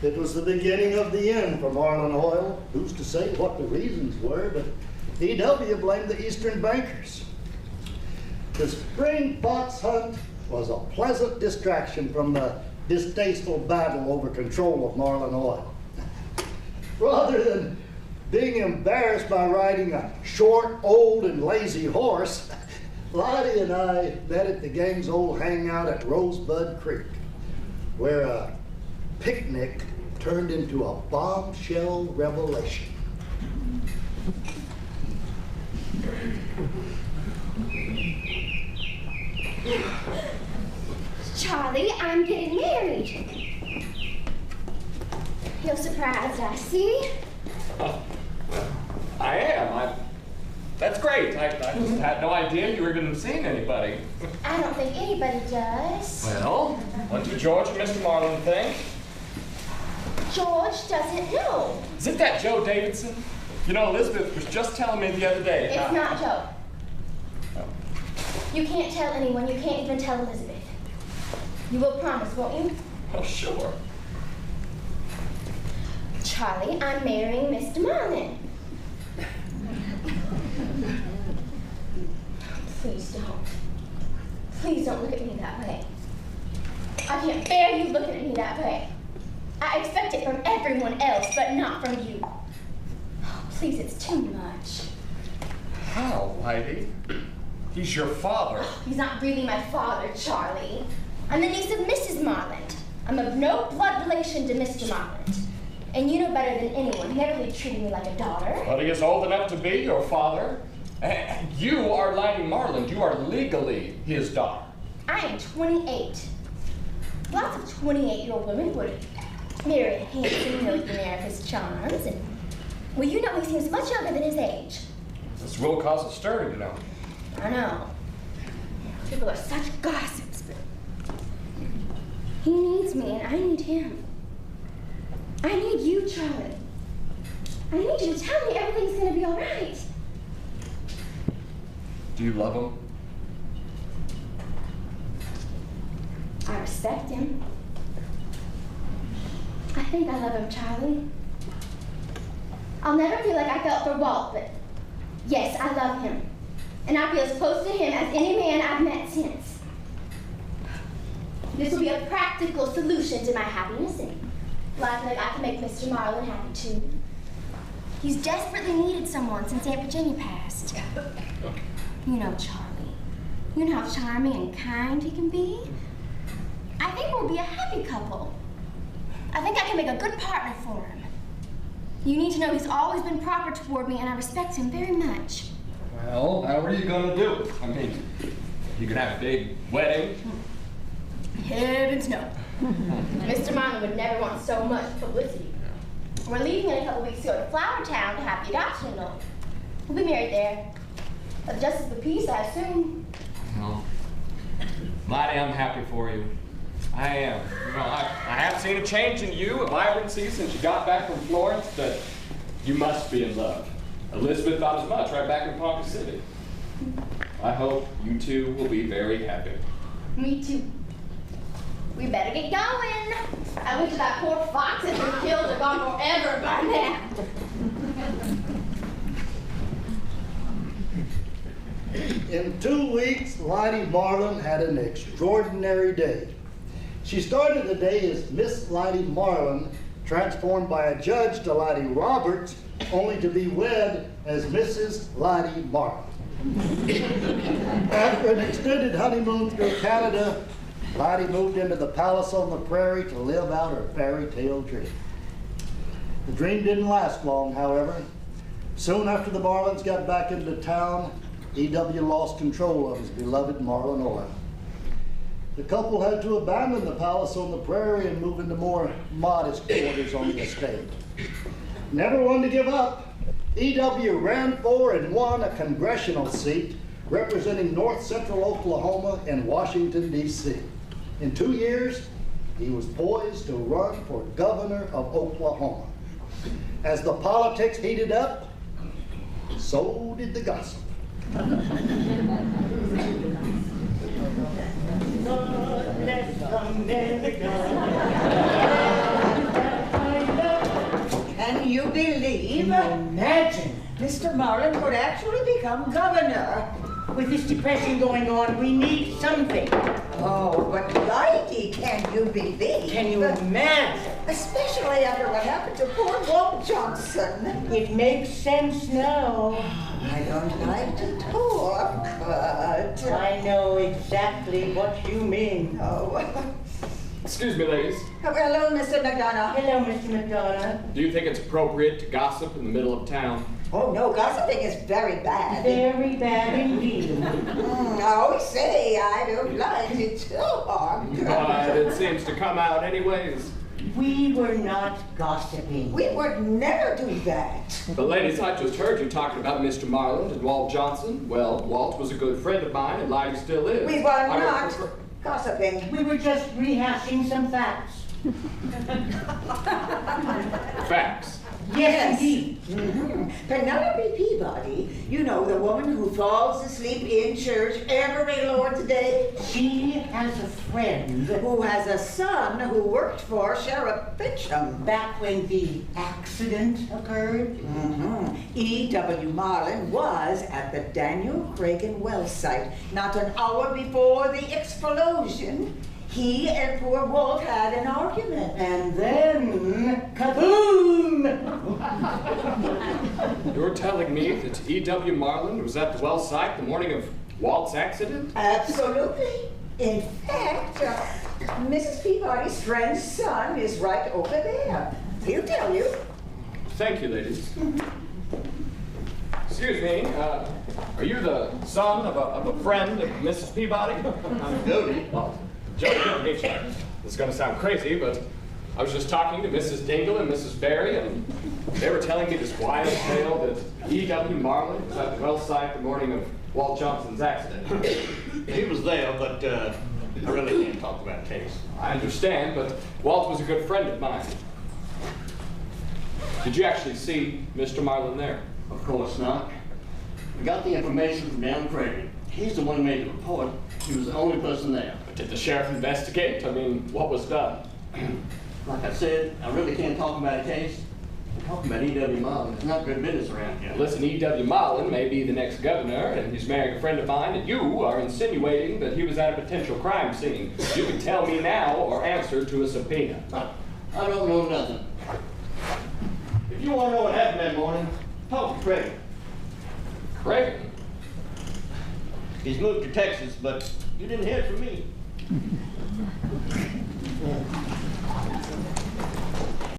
It was the beginning of the end for Marlin Oil. Who's to say what the reasons were, but E.W. blamed the Eastern bankers. The spring fox hunt was a pleasant distraction from the distasteful battle over control of Marlin Oil. Rather than being embarrassed by riding a short, old, and lazy horse, Lottie and I met at the gang's old hangout at Rosebud Creek, where a picnic turned into a bombshell revelation. Charlie, I'm getting married. You're surprised, I see. I am. That's great. I just had no idea you were even seeing anybody. I don't think anybody does. Well, what do George and Mr. Marlin think? George doesn't know. Isn't that Joe Davidson? You know, Elizabeth was just telling me the other day. It's not Joe. Oh. You can't tell anyone. You can't even tell Elizabeth. You will promise, won't you? Oh, sure. Charlie, I'm marrying Mr. Marlin. Please don't. Please don't look at me that way. I can't bear you looking at me that way. I expect it from everyone else, but not from you. Oh, please, it's too much. How, Heidi? He's your father. He's not really my father, Charlie. I'm the niece of Mrs. Marland. I'm of no blood relation to Mr. Marland. And you know better than anyone, he never really treated me like a daughter. But he is old enough to be your father. And you are Lottie Marland. You are legally his daughter. I am 28. Lots of 28-year-old women would marry a handsome millionaire of his charms. And, well, you know he seems much younger than his age. This will cause a stir, you know. I know. People are such gossips, but he needs me and I need him. I need you, Charlie. I need you to tell me everything's gonna be all right. Do you love him? I respect him. I think I love him, Charlie. I'll never feel like I felt for Walt, but yes, I love him. And I feel as close to him as any man I've met since. This will be a practical solution to my happiness, and well, I feel like I can make Mr. Marlin happy too. He's desperately needed someone since Aunt Virginia passed. You know Charlie. You know how charming and kind he can be. I think we'll be a happy couple. I think I can make a good partner for him. You need to know he's always been proper toward me, and I respect him very much. Well, how are you gonna do it? I mean, you can have a big wedding. Heavens no. Mr. Marlin would never want so much publicity. We're leaving in a couple weeks to go to Flower Town to have the adoption loan. We'll be married there. Of justice of the peace, I assume. No. Lottie, I'm happy for you. I am. You know, I have seen a change in you, a vibrancy since you got back from Florence, that you must be in love. Elizabeth thought as much right back in Ponca City. I hope you two will be very happy. Me too. We better get going. I wish that poor fox had been killed or gone forever by now. In 2 weeks, Lottie Marlin had an extraordinary day. She started the day as Miss Lottie Marlin, transformed by a judge to Lottie Roberts, only to be wed as Mrs. Lottie Marlin. After an extended honeymoon through Canada, Lottie moved into the palace on the prairie to live out her fairy tale dream. The dream didn't last long, however. Soon after the Marlins got back into town, E.W. lost control of his beloved Marlin Oil. The couple had to abandon the palace on the prairie and move into more modest quarters on the estate. Never one to give up, E.W. ran for and won a congressional seat representing north central Oklahoma and Washington, D.C. In 2 years, he was poised to run for governor of Oklahoma. As the politics heated up, so did the gossip. God bless America. Mr. Marlin could actually become governor. With this depression going on, we need something. Oh, but Lighty, can you believe? Can you imagine? Especially after what happened to poor Walt Johnson. It makes sense now. I don't like to talk, but... I know exactly what you mean. Oh. Excuse me, ladies. Hello, Mr. McDonough. Hello, Mr. McDonough. Do you think it's appropriate to gossip in the middle of town? Oh, no, gossiping is very bad. Very bad indeed. I always say I don't like to talk. But it seems to come out anyways. We were not gossiping. We would never do that. But ladies, I just heard you talking about Mr. Marlin and Walt Johnson. Well, Walt was a good friend of mine, and Lighty still is. We were I would not prefer- gossiping. We were just rehashing some facts. Facts. Yes, indeed. Penelope Peabody, you know, the woman who falls asleep in church every Lord's Day, She has a friend. who has a son who worked for Sheriff Fincham. Back when the accident occurred, E.W. Marlin was at the Daniel Cragen well site not an hour before the explosion. He and poor Walt had an argument. and then kaboom! You're telling me that E.W. Marlin was at the well site the morning of Walt's accident? Absolutely. In fact, Mrs. Peabody's friend's son is right over there. He'll tell you. Thank you, ladies. Excuse me, are you the son of a friend of Mrs. Peabody? I'm Jody. Oh, Jody, good to meet you. This is going to sound crazy, but I was just talking to Mrs. Dingle and Mrs. Barry, and they were telling me this wild tale that E.W. Marlin was at the well site the morning of Walt Johnson's accident. He was there, but I really can't talk about the case. I understand, but Walt was a good friend of mine. Did you actually see Mr. Marlin there? Of course not. We got the information from Dan Craig. He's the one who made the report. He was the only person there. But did the sheriff investigate? I mean, what was done? Like I said, I really can't talk about a case. Talking about E.W. Marlin is not good business around here. Listen, E.W. Marlin may be the next governor, and he's marrying a friend of mine, and you are insinuating that he was at a potential crime scene. You can tell me now or answer to a subpoena. I don't know nothing. If you want to know what happened that morning, talk to Craig. Craig? He's moved to Texas, but you didn't hear it from me.